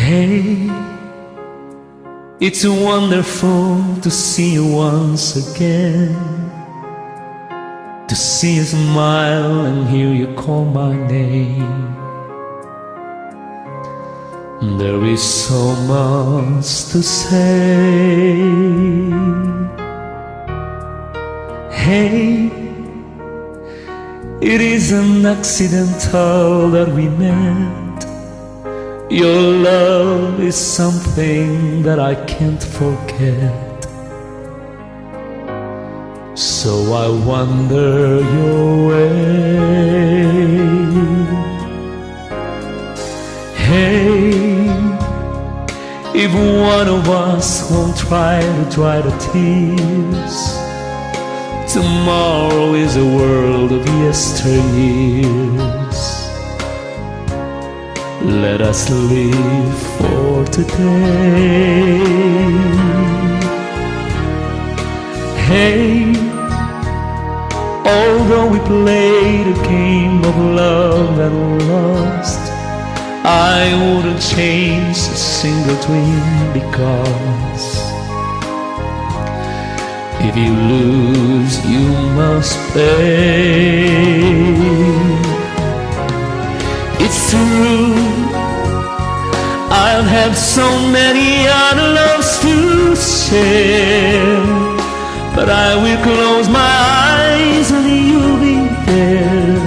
Hey, it's wonderful to see you once again, to see you smile and hear you call my name. There is so much to say. Hey, it isn't accidental that we met. Your love is something that I can't forget. So I wander your way. Hey, if one of us won't try to dry the tears, tomorrow is a world of yesteryears. Let us live for today. Hey, although we played a game of love and lost, I wouldn't change a single dream, because if you lose, you must pay. It's true, I'll have so many other loves to share, but I will close my eyes and you'll be there.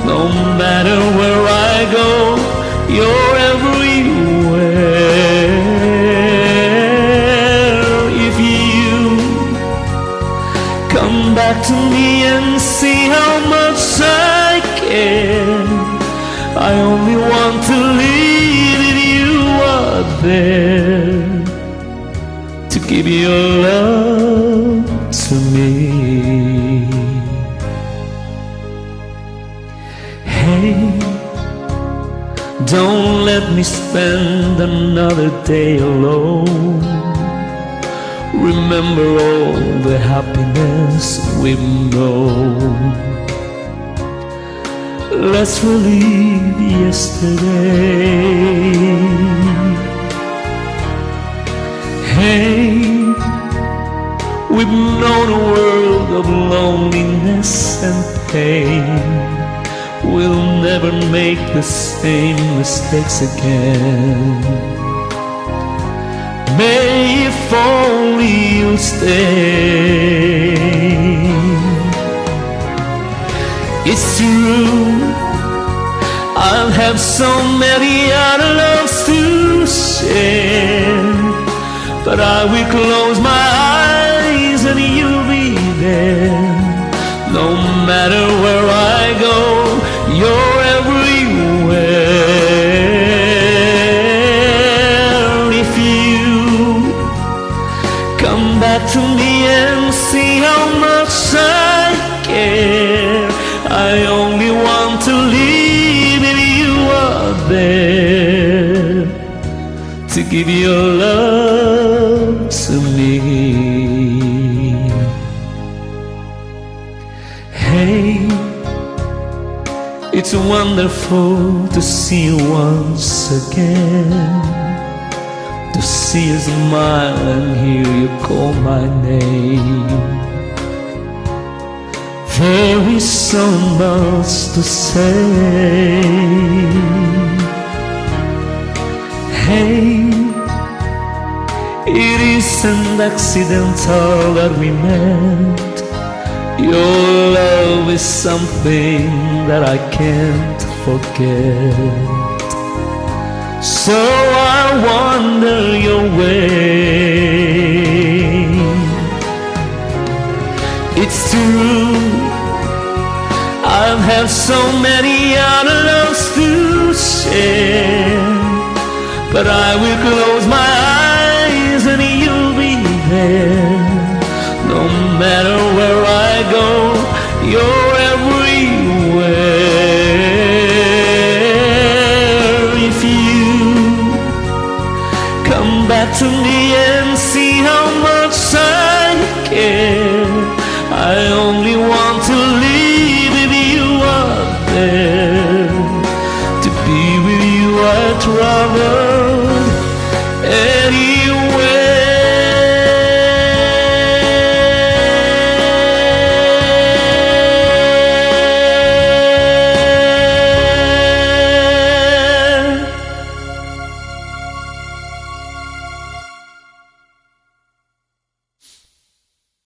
No matter where I go, you're everywhere. If you come back to me and see how much I care, I only want to live if you are there to give your love to me. Hey, don't let me spend another day alone. Remember all the happiness we've known. Let's relive yesterday. Hey, we've known a world of loneliness and pain. We'll never make the same mistakes again. May if only you'll stay. It's true, I'll have so many other loves to share, but I will close my eyes and you'll be there. No matter where I go, you're everywhere. If you come back to me and see how much I care, I only want to live if you are there to give your love to me. Hey, it's wonderful to see you once again, to see you smile and hear you call my name. There is so much to say. Hey, it isn't accidental that we met. Your love is something that I can't forget. So I wander your way. It's true, I'll have so many other loves to share, but I will close my